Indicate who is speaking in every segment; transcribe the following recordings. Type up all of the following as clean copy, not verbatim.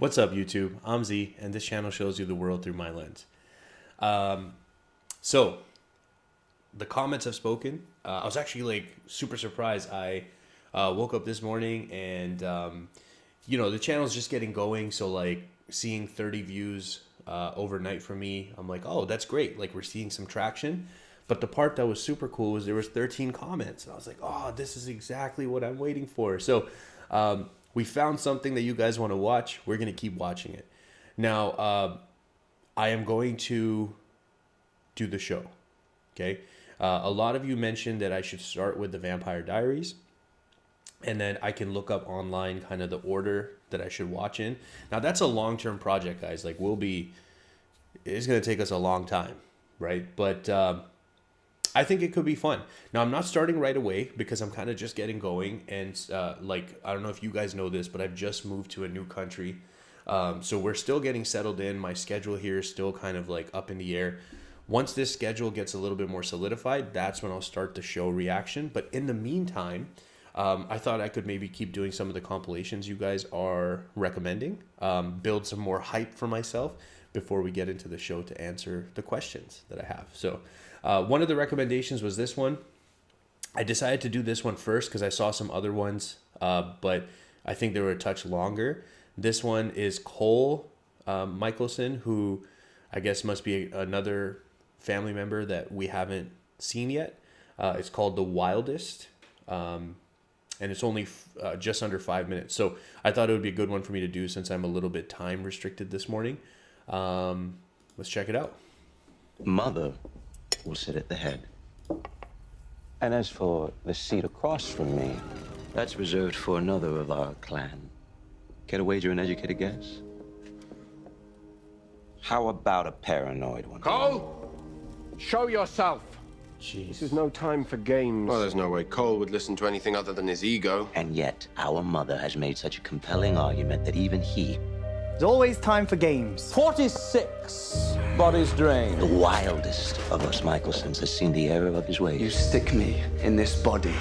Speaker 1: What's up, YouTube? I'm Z, and this channel shows you the world through my lens. So, the comments have spoken. I was actually like super surprised. I woke up this morning and, you know, the channel's just getting going. So like seeing 30 views overnight for me, I'm like, oh, that's great. Like we're seeing some traction. But the part that was super cool was there was 13 comments. And I was like, oh, this is exactly what I'm waiting for. So we found something that you guys want to watch. We're going to keep watching it. Now, I am going to do the show. Okay. A lot of you mentioned that I should start with the Vampire Diaries. And then I can look up online kind of the order that I should watch in. Now, that's a long-term project, guys. Like, it's going to take us a long time, right? But I think it could be fun. Now, I'm not starting right away because I'm kind of just getting going. And, like, I don't know if you guys know this, but I've just moved to a new country. So we're still getting settled in. My schedule here is still kind of, like, up in the air. Once this schedule gets a little bit more solidified, that's when I'll start the show reaction. But in the meantime, I thought I could maybe keep doing some of the compilations you guys are recommending, build some more hype for myself before we get into the show to answer the questions that I have. So one of the recommendations was this one. I decided to do this one first because I saw some other ones, but I think they were a touch longer. This one is Cole Mikaelson, who I guess must be another family member that we haven't seen yet. It's called The Wildest. And it's only just under 5 minutes. So I thought it would be a good one for me to do since I'm a little bit time restricted this morning. Let's check it out.
Speaker 2: Mother will sit at the head. And as for the seat across from me, that's reserved for another of our clan. Care to wager an educated guess? How about a paranoid one?
Speaker 3: Cole, show yourself.
Speaker 1: Jeez.
Speaker 4: This is no time for games.
Speaker 5: Well, there's no way Cole would listen to anything other than his ego.
Speaker 2: And yet, our mother has made such a compelling argument that even he,
Speaker 6: There's always time for games.
Speaker 7: 46 bodies drained.
Speaker 2: the wildest of us Michaelsons, has seen the error of his ways.
Speaker 8: You stick me in this body.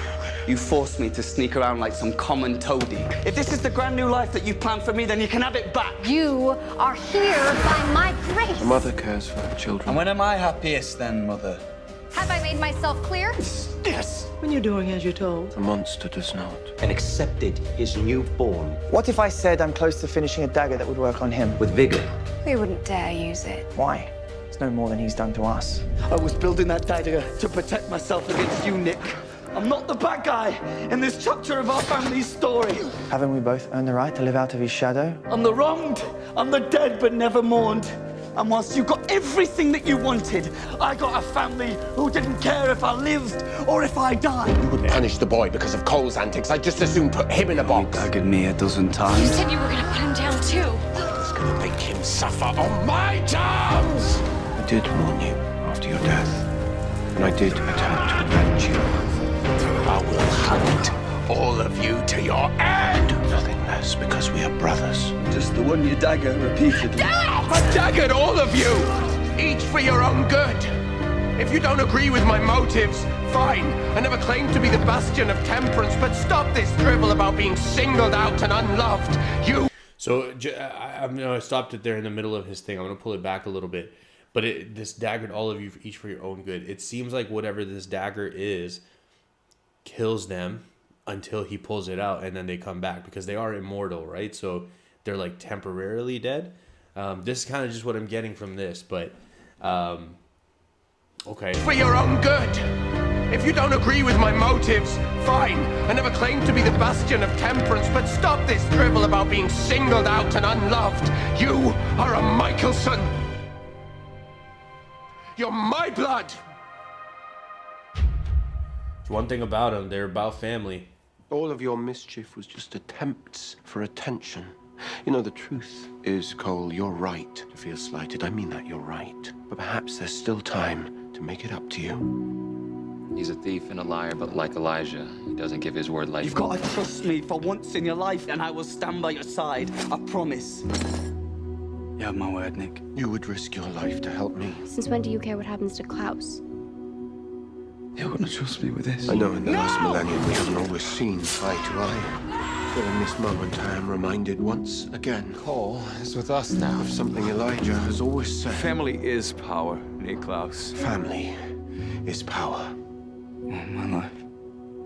Speaker 8: You force me to sneak around like some common toady. If this is the grand new life that you've planned for me, then you can have it back.
Speaker 9: You are here by my grace.
Speaker 5: A mother cares for her children.
Speaker 7: And when am I happiest then, Mother?
Speaker 9: Have I made myself clear?
Speaker 8: Yes.
Speaker 10: When you're doing as you're told.
Speaker 5: The monster does not.
Speaker 2: And accepted his new form
Speaker 6: What if I said I'm close to finishing a dagger that would work on him?
Speaker 2: with vigor.
Speaker 9: We wouldn't dare use it.
Speaker 6: Why? It's no more than he's done to us.
Speaker 8: I was building that dagger to protect myself against you, Nick. I'm not the bad guy in this chapter of our family's story.
Speaker 6: Haven't we both earned the right to live out of his shadow?
Speaker 8: I'm the wronged. I'm the dead but never mourned. And whilst you got everything that you wanted, I got a family who didn't care if I lived or if I died.
Speaker 5: You would punish the boy because of Cole's antics. I'd just as soon put him in a box.
Speaker 8: Daggered me a dozen
Speaker 9: You
Speaker 8: times.
Speaker 9: said you were gonna put him down too.
Speaker 5: It's gonna make him suffer on my terms! I did warn you after your death. And I did attempt to avenge you. I will hunt all of you to your end! Nothing less because we are brothers.
Speaker 8: Just the one you dagger repeatedly.
Speaker 5: I've daggered all of you! Each for your own good. If you don't agree with my motives, fine. I never claimed to be the bastion of temperance, but stop this drivel about being singled out and unloved. You...
Speaker 1: So I'm going to stop it there in the middle of his thing. I'm going to pull it back a little bit. But this daggered all of you each for your own good. It seems like whatever this dagger is kills them until he pulls it out and then they come back because they are immortal, right? So they're like temporarily dead. This is kind of just what I'm getting from this, but okay.
Speaker 5: For your own good. If you don't agree with my motives, fine. I never claimed to be the bastion of temperance, but stop this drivel about being singled out and unloved. You are a Mikaelson. You're my blood.
Speaker 1: One thing about them, they're about family.
Speaker 5: All of your mischief was just attempts for attention. You know, the truth is, Cole, you're right to feel slighted. I mean that, you're right. But perhaps there's still time to make it up to you.
Speaker 11: He's a thief and a liar, but like Elijah, he doesn't give his word lightly.
Speaker 8: You've got to trust me for once in your life, and I will stand by your side. I promise. You have my word, Nick.
Speaker 5: You would risk your life to help me.
Speaker 9: Since when do you care what happens to Klaus?
Speaker 8: You're gonna trust me with this?
Speaker 5: I know in the last millennium we haven't always seen eye to eye. But in this moment, I am reminded once again
Speaker 11: Cole is with us now.
Speaker 5: of something Elijah has always said.
Speaker 7: Family is power, Niklaus.
Speaker 5: Family is power.
Speaker 7: All my life,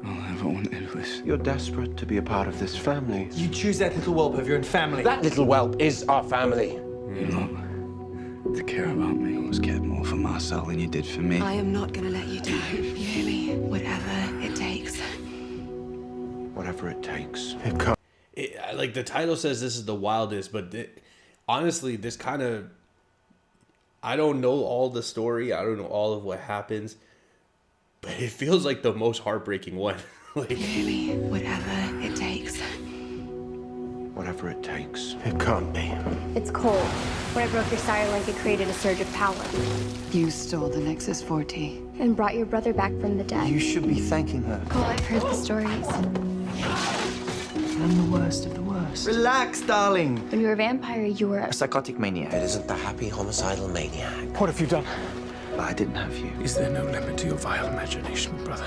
Speaker 7: all I ever wanted was...
Speaker 5: You're desperate to be a part of this family.
Speaker 8: You choose that little whelp of your own family.
Speaker 5: That little whelp is our family.
Speaker 7: You lot, to care about me always cared more for Marcel than you did for me.
Speaker 9: I am not gonna let you down. Really, whatever it takes.
Speaker 5: Whatever it takes. It can't.
Speaker 1: Like the title says, this is the wildest, but honestly, this kind of, I don't know all the story. I don't know all of what happens, but it feels like the most heartbreaking one. Like,
Speaker 9: Really, whatever it takes.
Speaker 5: Whatever it takes. It can't be.
Speaker 9: It's Cole. When I broke your sire link, it created a surge of power.
Speaker 4: You stole the Nexus 40.
Speaker 9: And brought your brother back from the dead.
Speaker 6: You should be thanking her.
Speaker 9: Cole, I've heard the stories.
Speaker 6: I'm the worst of the worst. Relax, darling.
Speaker 9: When you were a vampire, you were
Speaker 6: A psychotic maniac.
Speaker 10: It isn't the happy homicidal maniac.
Speaker 7: What have you done?
Speaker 6: But I didn't have you.
Speaker 5: Is there no limit to your vile imagination, brother?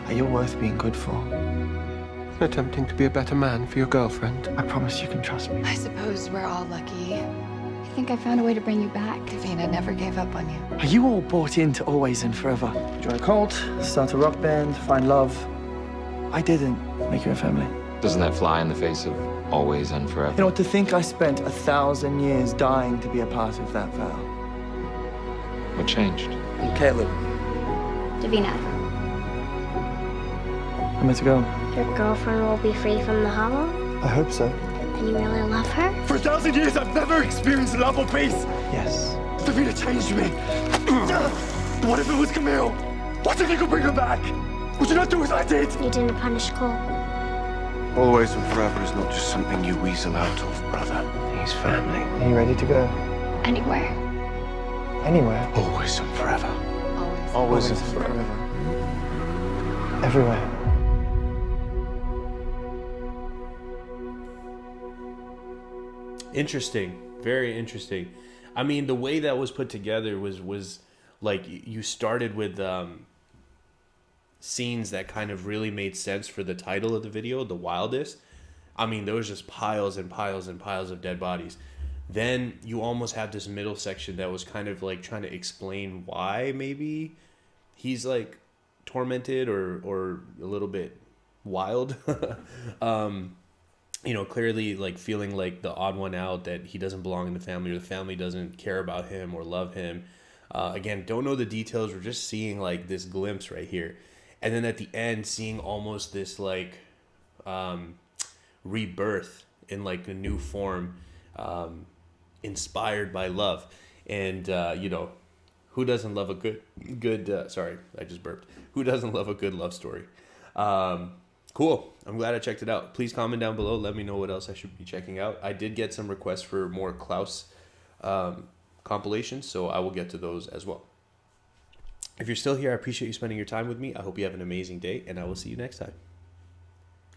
Speaker 6: Are you worth being good for?
Speaker 5: Attempting to be a better man for your girlfriend?
Speaker 6: I promise you can trust me.
Speaker 4: I suppose we're all lucky.
Speaker 9: I think I found a way to bring you back.
Speaker 4: Davina never gave up on you.
Speaker 6: Are you all bought into always and forever? Join a cult, start a rock band, find love. I didn't make you a family.
Speaker 11: Doesn't that fly in the face of always and forever?
Speaker 6: You know, to think I spent 1,000 years dying to be a part of that vow.
Speaker 11: What changed?
Speaker 6: Caleb,
Speaker 9: Davina,
Speaker 6: I'm meant to go.
Speaker 9: your girlfriend will be free from the hollow?
Speaker 6: I hope so.
Speaker 9: And you really love her?
Speaker 8: For 1,000 years, I've never experienced love or peace.
Speaker 6: Yes.
Speaker 8: Davina changed me. What if it was Camille? What if you could bring her back? Would you not do as I did?
Speaker 9: You didn't punish Cole.
Speaker 5: Always and forever is not just something you weasel out of, brother. He's family.
Speaker 6: Are you ready to go?
Speaker 9: Anywhere.
Speaker 6: Anywhere.
Speaker 5: Always and forever.
Speaker 4: Always.
Speaker 5: Always and forever.
Speaker 6: Forever. Everywhere.
Speaker 1: interesting, very interesting. I mean, the way that was put together was like you started with scenes that kind of really made sense for the title of the video, The Wildest. I mean, there was just piles and piles and piles of dead bodies. Then you almost have this middle section that was kind of like trying to explain why maybe he's like tormented or a little bit wild. You know, clearly like feeling like the odd one out, that he doesn't belong in the family or the family doesn't care about him or love him. Again, don't know the details. We're just seeing like this glimpse right here. And then at the end, seeing almost this like rebirth in like a new form, inspired by love. And, you know, who doesn't love a good, sorry, I just burped. Who doesn't love a good love story? Cool. I'm glad I checked it out. Please comment down below. Let me know what else I should be checking out. I did get some requests for more Klaus compilations, so I will get to those as well. If you're still here, I appreciate you spending your time with me. I hope you have an amazing day, and I will see you next time.